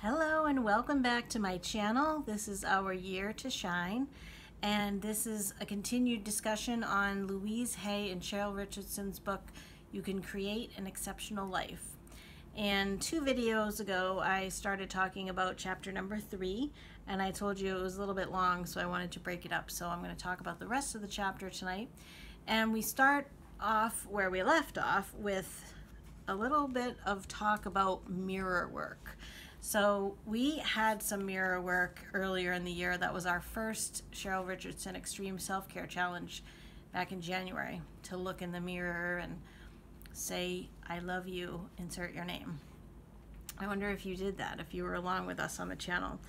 Hello and welcome back to my channel. This is our Year to Shine, and this is a continued discussion on Louise Hay and Cheryl Richardson's book, You Can Create an Exceptional Life. And 2 videos ago I started talking about chapter number 3, and I told you it was a little bit long, so I wanted to break it up. So I'm going to talk about the rest of the chapter tonight. And we start off where we left off with a little bit of talk about mirror work. So we had some mirror work earlier in the year. That was our first Cheryl Richardson Extreme Self-Care Challenge back in January, to look in the mirror and say, I love you, insert your name. I wonder if you did that, if you were along with us on the channel.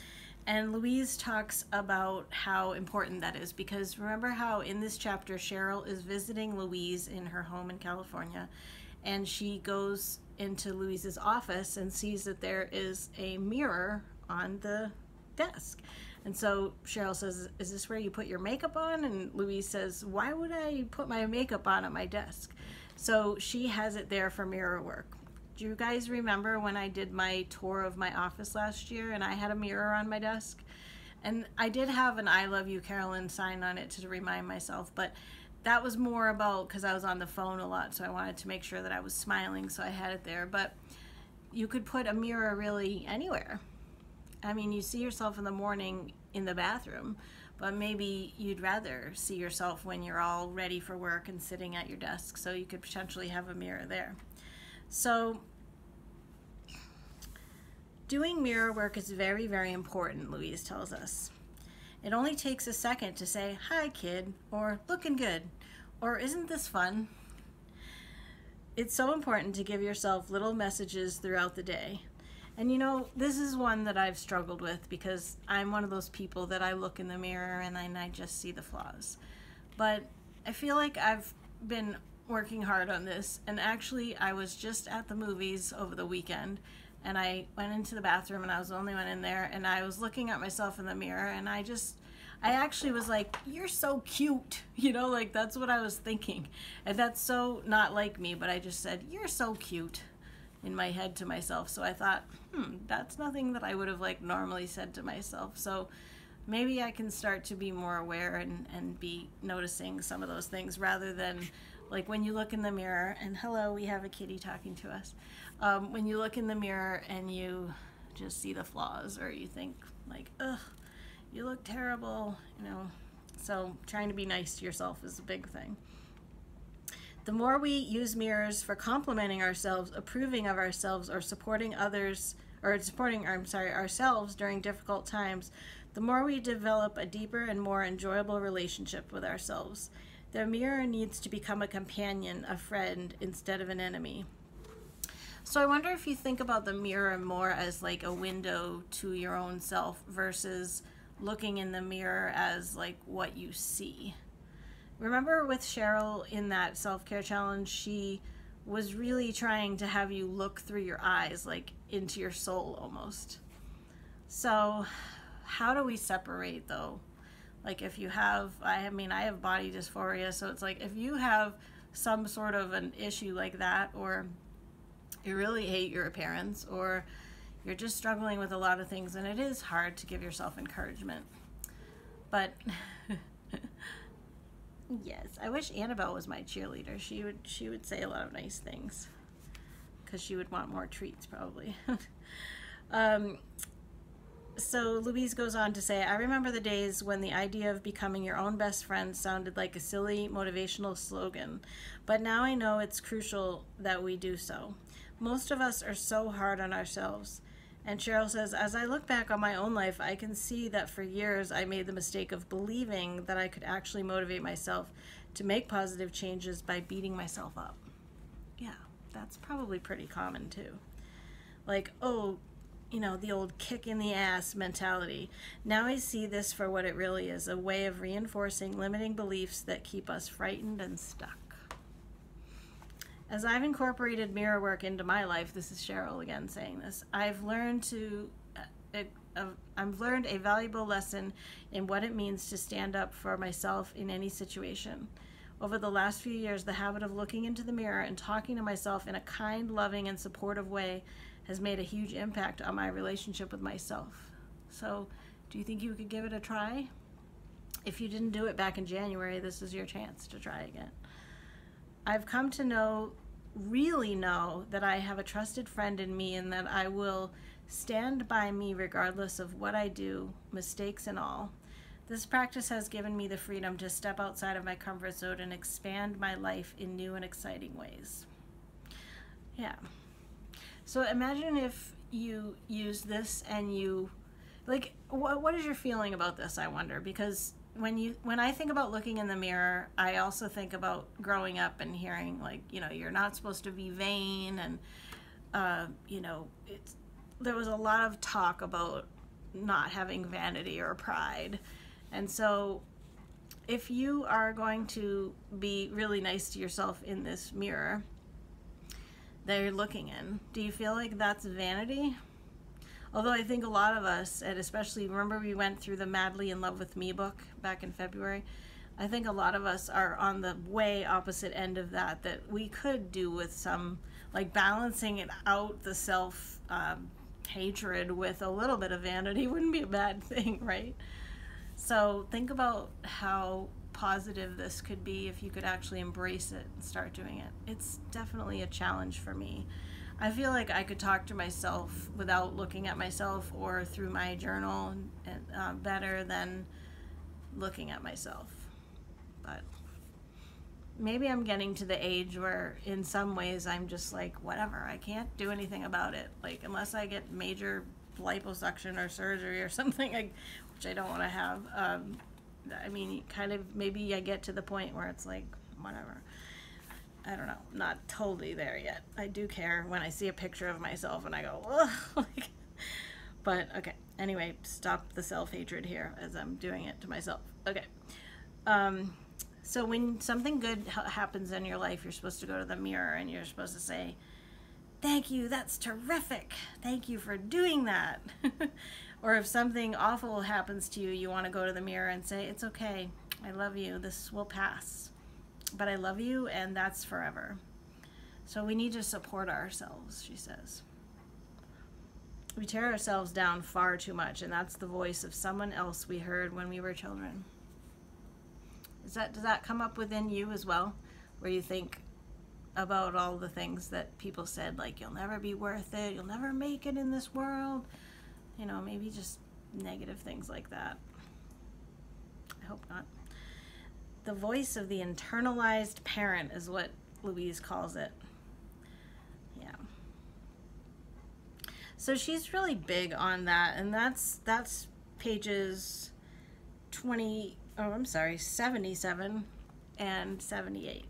And Louise talks about how important that is, because remember how in this chapter Cheryl is visiting Louise in her home in California, and she goes into Louise's office and sees that there is a mirror on the desk. And so Cheryl says, is this where you put your makeup on? And Louise says, why would I put my makeup on at my desk? So she has it there for mirror work. Do you guys remember when I did my tour of my office last year and I had a mirror on my desk? And I did have an I love you, Carolyn sign on it to remind myself, but that was more about because I was on the phone a lot, so I wanted to make sure that I was smiling, so I had it there. But you could put a mirror really anywhere. I mean, you see yourself in the morning in the bathroom, but maybe you'd rather see yourself when you're all ready for work and sitting at your desk, so you could potentially have a mirror there. So doing mirror work is very, very important, Louise tells us. It only takes a second to say, hi kid, or looking good, or isn't this fun? It's so important to give yourself little messages throughout the day. And you know, this is one that I've struggled with because I'm one of those people that I look in the mirror and I just see the flaws. But I feel like I've been working hard on this, and actually I was just at the movies over the weekend, and I went into the bathroom and I was the only one in there, and I was looking at myself in the mirror, and I actually was like, you're so cute, you know, like that's what I was thinking. And that's so not like me, but I just said, you're so cute in my head to myself. So I thought, that's nothing that I would have like normally said to myself. So maybe I can start to be more aware and be noticing some of those things, rather than like when you look in the mirror, and hello, we have a kitty talking to us. When you look in the mirror and you just see the flaws, or you think like, ugh, you look terrible, you know. So trying to be nice to yourself is a big thing. The more we use mirrors for complimenting ourselves, approving of ourselves, or supporting others, or supporting, ourselves during difficult times, the more we develop a deeper and more enjoyable relationship with ourselves. The mirror needs to become a companion, a friend, instead of an enemy. So I wonder if you think about the mirror more as like a window to your own self versus looking in the mirror as like what you see. Remember with Cheryl in that self-care challenge, she was really trying to have you look through your eyes, like into your soul almost. So how do we separate though? Like if you have, I have body dysphoria, so it's like if you have some sort of an issue like that, or you really hate your appearance, or you're just struggling with a lot of things, and it is hard to give yourself encouragement. But yes, I wish Annabelle was my cheerleader. She would say a lot of nice things, because she would want more treats probably. So Louise goes on to say, I remember the days when the idea of becoming your own best friend sounded like a silly motivational slogan, but now I know it's crucial that we do so. Most of us are so hard on ourselves. And Cheryl says, as I look back on my own life, I can see that for years I made the mistake of believing that I could actually motivate myself to make positive changes by beating myself up. Yeah, that's probably pretty common too. Like, oh, you know, the old kick in the ass mentality. Now I see this for what it really is, a way of reinforcing limiting beliefs that keep us frightened and stuck. As I've incorporated mirror work into my life, this is Cheryl again saying this, I've learned a valuable lesson in what it means to stand up for myself in any situation. Over the last few years, the habit of looking into the mirror and talking to myself in a kind, loving, and supportive way has made a huge impact on my relationship with myself. So do you think you could give it a try? If you didn't do it back in January, this is your chance to try again. I've come to really know that I have a trusted friend in me, and that I will stand by me regardless of what I do, mistakes and all. This practice has given me the freedom to step outside of my comfort zone and expand my life in new and exciting ways. Yeah. So imagine if you use this and you, like, what is your feeling about this, I wonder? Because when I think about looking in the mirror, I also think about growing up and hearing, like, you're not supposed to be vain, and there was a lot of talk about not having vanity or pride. And so if you are going to be really nice to yourself in this mirror that you're looking in, do you feel like that's vanity? Although I think a lot of us, and especially, remember we went through the Madly in Love with Me book back in February, I think a lot of us are on the way opposite end of that we could do with some, like, balancing it out, the self hatred with a little bit of vanity wouldn't be a bad thing, right? So think about how positive this could be if you could actually embrace it and start doing it. It's definitely a challenge for me. I feel like I could talk to myself without looking at myself or through my journal better than looking at myself. But maybe I'm getting to the age where in some ways I'm just like, whatever, I can't do anything about it. Like, unless I get major liposuction or surgery or something, which I don't want to have. I mean, kind of, maybe I get to the point where it's like, whatever. I don't know, not totally there yet. I do care when I see a picture of myself and I go, ugh. But okay, anyway, stop the self-hatred here as I'm doing it to myself. Okay. So when something good happens in your life, you're supposed to go to the mirror and you're supposed to say, thank you, that's terrific. Thank you for doing that. Or if something awful happens to you, you want to go to the mirror and say, it's okay, I love you, this will pass. But I love you, and that's forever. So we need to support ourselves, she says. We tear ourselves down far too much, and that's the voice of someone else we heard when we were children. Does that come up within you as well, where you think about all the things that people said, like, you'll never be worth it, you'll never make it in this world? Maybe just negative things like that. I hope not. The voice of the internalized parent is what Louise calls it. Yeah. So she's really big on that, and that's pages 77 and 78.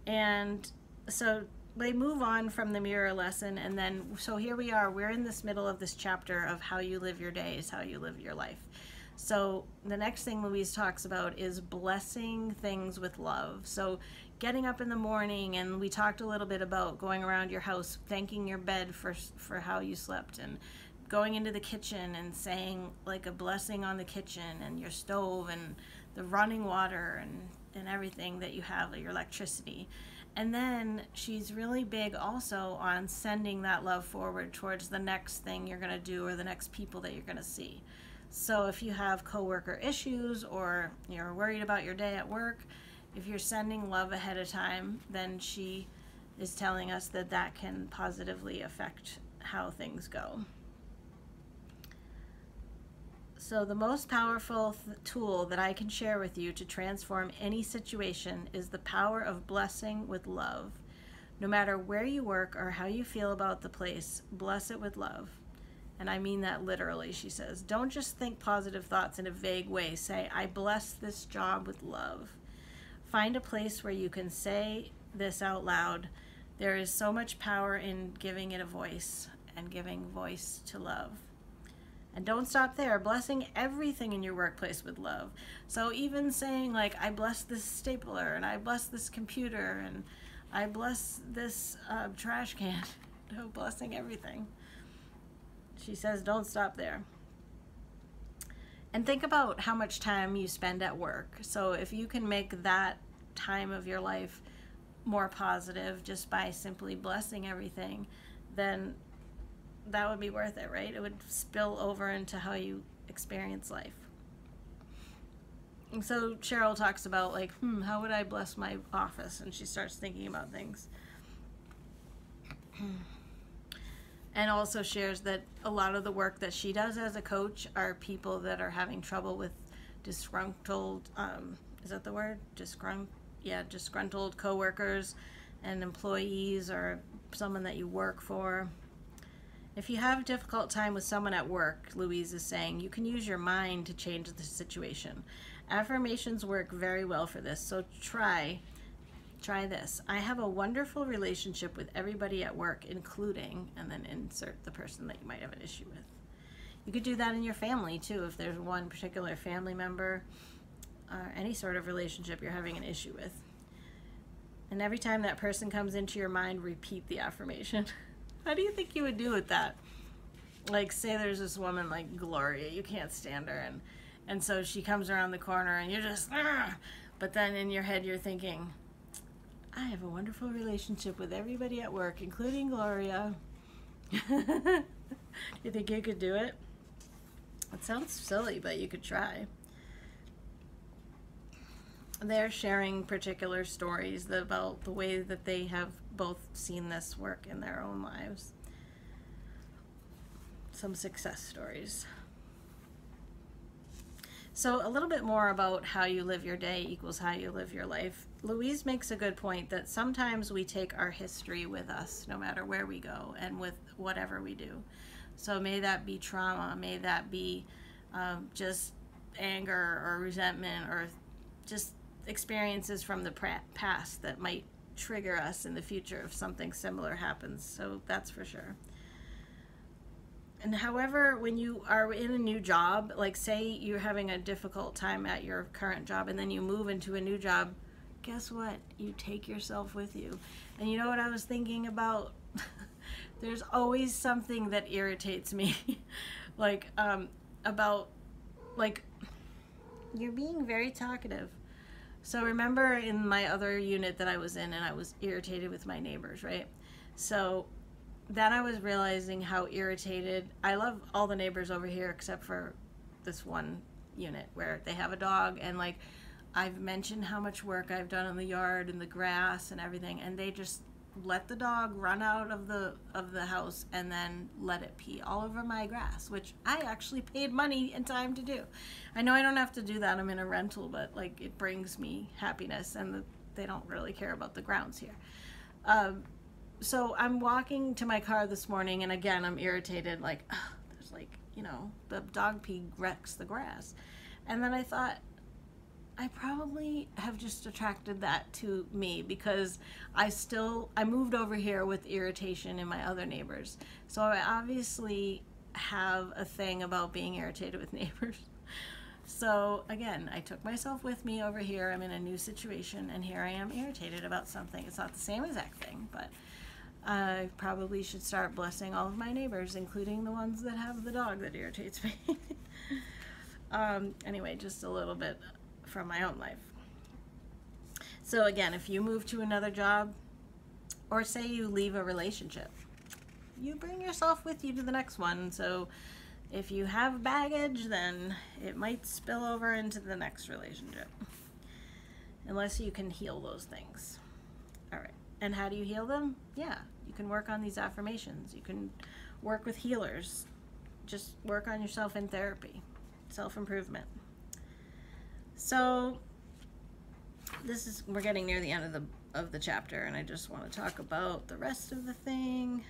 And so they move on from the mirror lesson, and then, so here we are, we're in this middle of this chapter of how you live your days, how you live your life. So the next thing Louise talks about is blessing things with love. So getting up in the morning, and we talked a little bit about going around your house, thanking your bed for how you slept, and going into the kitchen and saying, like, a blessing on the kitchen and your stove and the running water and everything that you have, your electricity. And then she's really big also on sending that love forward towards the next thing you're going to do or the next people that you're going to see. So if you have coworker issues or you're worried about your day at work, if you're sending love ahead of time, then she is telling us that that can positively affect how things go. So the most powerful tool that I can share with you to transform any situation is the power of blessing with love. No matter where you work or how you feel about the place, bless it with love. And I mean that literally, she says. Don't just think positive thoughts in a vague way. Say, I bless this job with love. Find a place where you can say this out loud. There is so much power in giving it a voice and giving voice to love. And don't stop there. Blessing everything in your workplace with love. So even saying, like, I bless this stapler, and I bless this computer, and I bless this trash can. Blessing everything. She says, don't stop there. And think about how much time you spend at work. So if you can make that time of your life more positive just by simply blessing everything, then that would be worth it, right? It would spill over into how you experience life. And so Cheryl talks about like, how would I bless my office? And she starts thinking about things. And also shares that a lot of the work that she does as a coach are people that are having trouble with disgruntled, is that the word? Disgruntled coworkers and employees or someone that you work for. If you have a difficult time with someone at work, Louise is saying, you can use your mind to change the situation. Affirmations work very well for this, so try this. I have a wonderful relationship with everybody at work, including, and then insert the person that you might have an issue with. You could do that in your family too, if there's one particular family member or any sort of relationship you're having an issue with. And every time that person comes into your mind, repeat the affirmation. How do you think you would do with that? Like, say there's this woman like Gloria, you can't stand her, and so she comes around the corner and you're just, but then in your head you're thinking, I have a wonderful relationship with everybody at work, including Gloria. You think you could do it? It sounds silly, but you could try. They're sharing particular stories about the way that they have both seen this work in their own lives. Some success stories. So a little bit more about how you live your day equals how you live your life. Louise makes a good point that sometimes we take our history with us no matter where we go and with whatever we do. So may that be trauma, may that be just anger or resentment or just experiences from the past that might trigger us in the future if something similar happens. So that's for sure. And however, when you are in a new job, like say you're having a difficult time at your current job and then you move into a new job, guess what? You take yourself with you. And you know what I was thinking about? There's always something that irritates me. About you're being very talkative. So remember in my other unit that I was in and I was irritated with my neighbors, right? So then I was realizing how irritated, I love all the neighbors over here except for this one unit where they have a dog, and like I've mentioned how much work I've done in the yard and the grass and everything, and they just let the dog run out of the house and then let it pee all over my grass, which I actually paid money and time to do. I know I don't have to do that, I'm in a rental, but like it brings me happiness, and they don't really care about the grounds here. So I'm walking to my car this morning, and again I'm irritated, like there's like, you know, the dog pee wrecks the grass. And then I thought, I probably have just attracted that to me because I moved over here with irritation in my other neighbors. So I obviously have a thing about being irritated with neighbors. So again, I took myself with me over here. I'm in a new situation, and here I am irritated about something. It's not the same exact thing, but I probably should start blessing all of my neighbors, including the ones that have the dog that irritates me. Anyway, just a little bit from my own life. So again, if you move to another job, or say you leave a relationship, you bring yourself with you to the next one. So if you have baggage, then it might spill over into the next relationship, unless you can heal those things. All right. And how do you heal them? Yeah, you can work on these affirmations. You can work with healers. Just work on yourself in therapy, self-improvement. So we're getting near the end of the chapter, and I just want to talk about the rest of the thing.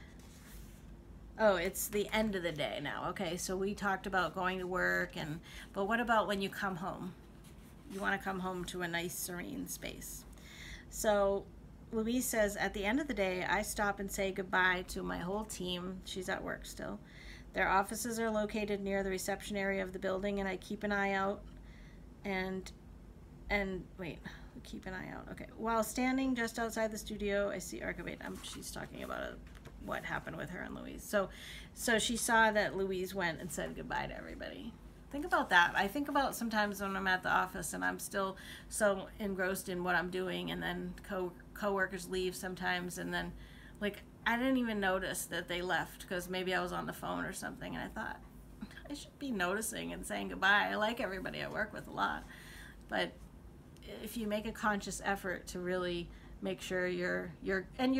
Oh, it's the end of the day now. Okay, so we talked about going to work, but what about when you come home? You want to come home to a nice, serene space. So Louise says, at the end of the day, I stop and say goodbye to my whole team. She's at work still. Their offices are located near the reception area of the building, and I keep an eye out keep an eye out. Okay. While standing just outside the studio, I see, okay, wait, she's talking about what happened with her and Louise. So she saw that Louise went and said goodbye to everybody. Think about that. I think about sometimes when I'm at the office and I'm still so engrossed in what I'm doing, and then coworkers leave sometimes, and then like I didn't even notice that they left because maybe I was on the phone or something, and I thought, I should be noticing and saying goodbye. I like everybody I work with a lot. But if you make a conscious effort to really make sure your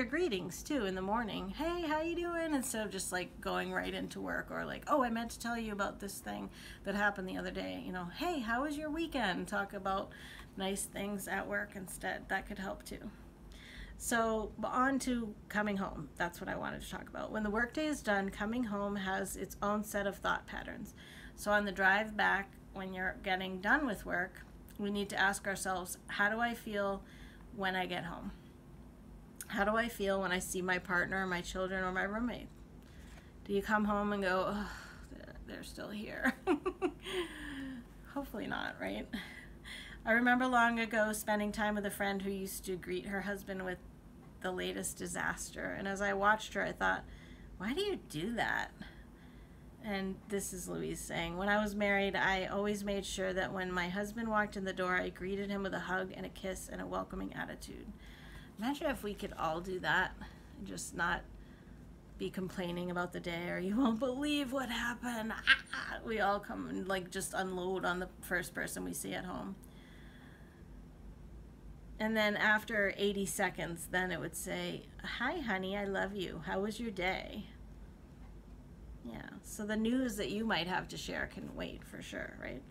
greetings too in the morning, hey, how you doing, instead of just like going right into work, or like, oh, I meant to tell you about this thing that happened the other day, you know, hey, how was your weekend? Talk about nice things at work instead. That could help too. So on to coming home. That's what I wanted to talk about. When the workday is done, coming home has its own set of thought patterns. So on the drive back, when you're getting done with work, we need to ask ourselves, how do I feel when I get home? How do I feel when I see my partner, my children, or my roommate? Do you come home and go, oh, they're still here? Hopefully not, right? I remember long ago spending time with a friend who used to greet her husband with the latest disaster. And as I watched her, I thought, why do you do that? And this is Louise saying, when I was married, I always made sure that when my husband walked in the door, I greeted him with a hug and a kiss and a welcoming attitude. Imagine if we could all do that and just not be complaining about the day, or you won't believe what happened. We all come and like just unload on the first person we see at home. And then after 80 seconds, then it would say, hi, honey, I love you. How was your day? Yeah, so the news that you might have to share can wait for sure, right?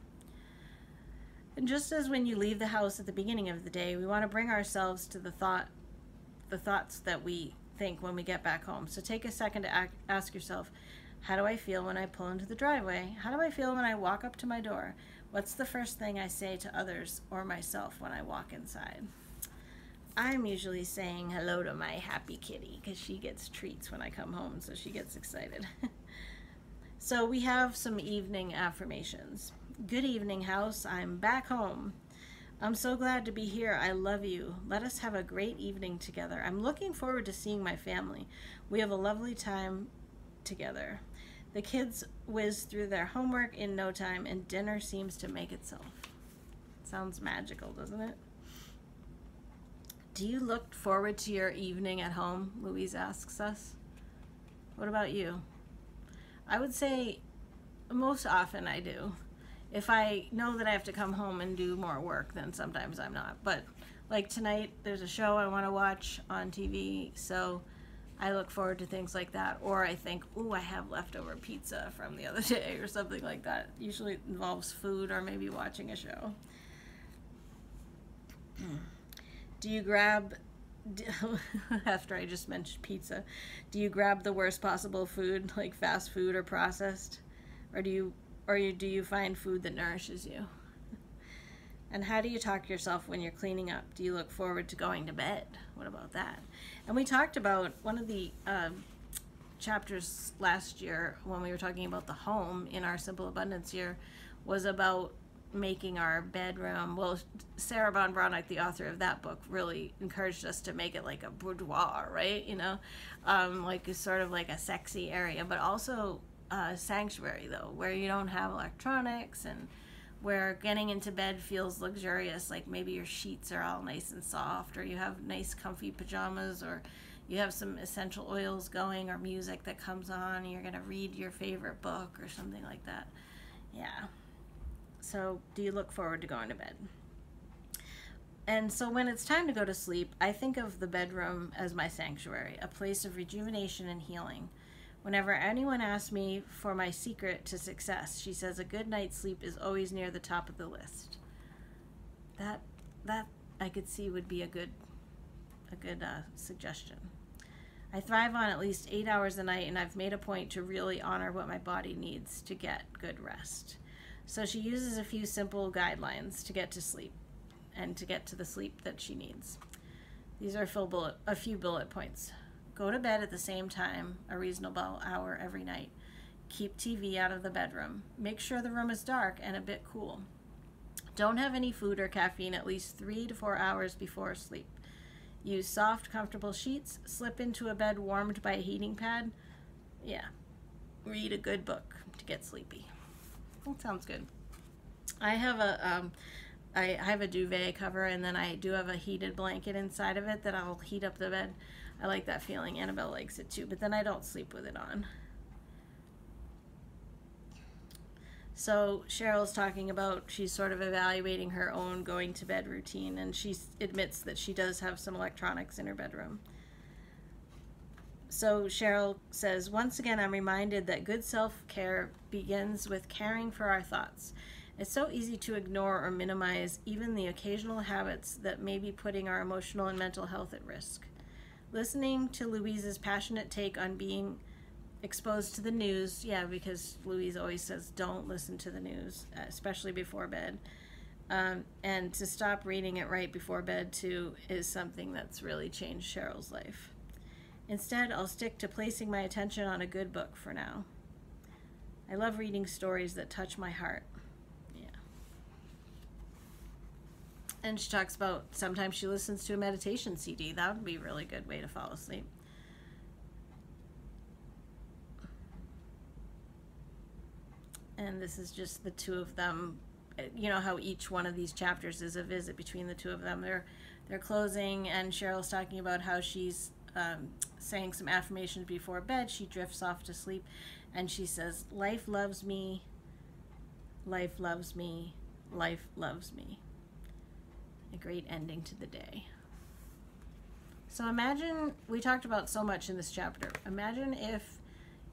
And just as when you leave the house at the beginning of the day, we want to bring ourselves to the thoughts that we think when we get back home. So take a second to ask yourself, how do I feel when I pull into the driveway? How do I feel when I walk up to my door? What's the first thing I say to others or myself when I walk inside? I'm usually saying hello to my happy kitty because she gets treats when I come home, so she gets excited. So we have some evening affirmations. Good evening, house. I'm back home. I'm so glad to be here. I love you. Let us have a great evening together. I'm looking forward to seeing my family. We have a lovely time together. The kids whiz through their homework in no time, and dinner seems to make itself. Sounds magical, doesn't it? Do you look forward to your evening at home? Louise asks us. What about you? I would say most often I do. If I know that I have to come home and do more work, then sometimes I'm not. But like tonight, there's a show I want to watch on TV, so I look forward to things like that. Or I think, ooh, I have leftover pizza from the other day or something like that. Usually it involves food or maybe watching a show. Do you grab, after I just mentioned pizza, do you grab the worst possible food, like fast food or processed? Or do you find food that nourishes you? And how do you talk to yourself when you're cleaning up? Do you look forward to going to bed? What about that? And we talked about one of the chapters last year when we were talking about the home in our Simple Abundance year was about making our bedroom. Well, Sarah Ban Breathnach, the author of that book, really encouraged us to make it like a boudoir, right? You know, like a sort of like a sexy area, but also a sanctuary though, where you don't have electronics and where getting into bed feels luxurious, like maybe your sheets are all nice and soft, or you have nice comfy pajamas, or you have some essential oils going, or music that comes on, and you're gonna read your favorite book or something like that. Yeah. So do you look forward to going to bed? And so when it's time to go to sleep, I think of the bedroom as my sanctuary, a place of rejuvenation and healing. Whenever anyone asks me for my secret to success, she says a good night's sleep is always near the top of the list. That I could see would be a good suggestion. I thrive on at least 8 hours a night, and I've made a point to really honor what my body needs to get good rest. So she uses a few simple guidelines to get to sleep and to get to the sleep that she needs. These are a few bullet points. Go to bed at the same time, a reasonable hour every night. Keep TV out of the bedroom. Make sure the room is dark and a bit cool. Don't have any food or caffeine at least 3 to 4 hours before sleep. Use soft, comfortable sheets. Slip into a bed warmed by a heating pad. Yeah. Read a good book to get sleepy. That sounds good. I have a duvet cover, and then I do have a heated blanket inside of it that I'll heat up the bed. I like that feeling. Annabelle likes it too, but then I don't sleep with it on. So Cheryl's talking about, she's sort of evaluating her own going to bed routine, and she admits that she does have some electronics in her bedroom. So Cheryl says, once again, I'm reminded that good self-care begins with caring for our thoughts. It's so easy to ignore or minimize even the occasional habits that may be putting our emotional and mental health at risk. Listening to Louise's passionate take on being exposed to the news, yeah, because Louise always says don't listen to the news, especially before bed, and to stop reading it right before bed too, is something that's really changed Cheryl's life. Instead, I'll stick to placing my attention on a good book for now. I love reading stories that touch my heart. Yeah. And she talks about sometimes she listens to a meditation CD. That would be a really good way to fall asleep. And this is just the two of them. You know how each one of these chapters is a visit between the two of them. They're closing, and Cheryl's talking about how she's saying some affirmations before bed. She drifts off to sleep, and she says, life loves me, life loves me, life loves me. A great ending to the day. So imagine, we talked about so much in this chapter. Imagine if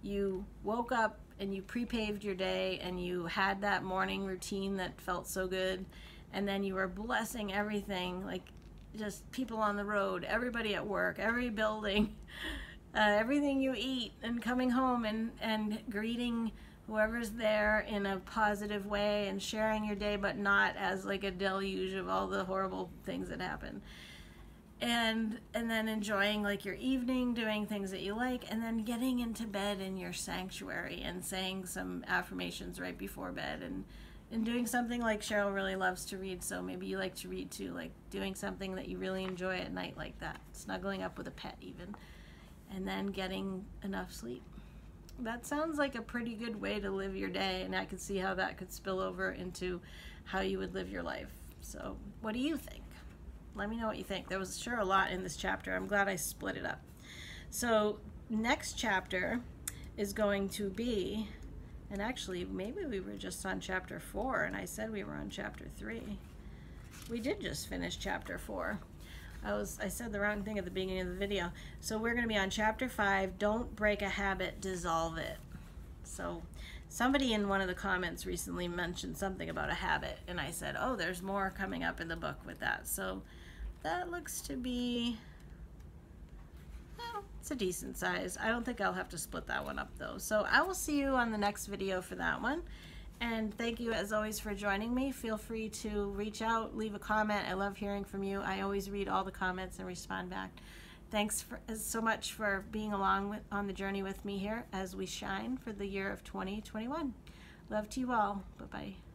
you woke up and you pre-paved your day and you had that morning routine that felt so good, and then you were blessing everything, like just people on the road, everybody at work, every building, everything you eat, and coming home and greeting whoever's there in a positive way and sharing your day, but not as like a deluge of all the horrible things that happen. And then enjoying like your evening, doing things that you like, and then getting into bed in your sanctuary and saying some affirmations right before bed, and doing something like Cheryl really loves to read, so maybe you like to read too, like doing something that you really enjoy at night like that, snuggling up with a pet even, and then getting enough sleep. That sounds like a pretty good way to live your day, and I could see how that could spill over into how you would live your life. So what do you think? Let me know what you think. There was sure a lot in this chapter. I'm glad I split it up. So next chapter is going to be, and actually maybe we were just on chapter 4 and I said we were on chapter 3. We did just finish chapter 4. I said the wrong thing at the beginning of the video. So we're going to be on chapter 5, Don't Break a Habit, Dissolve It. So somebody in one of the comments recently mentioned something about a habit, and I said, oh, there's more coming up in the book with that. So that looks to be, well, it's a decent size. I don't think I'll have to split that one up though. So I will see you on the next video for that one. And thank you as always for joining me. Feel free to reach out, leave a comment. I love hearing from you. I always read all the comments and respond back. Thanks so much for being along on the journey with me here as we shine for the year of 2021. Love to you all. Bye-bye.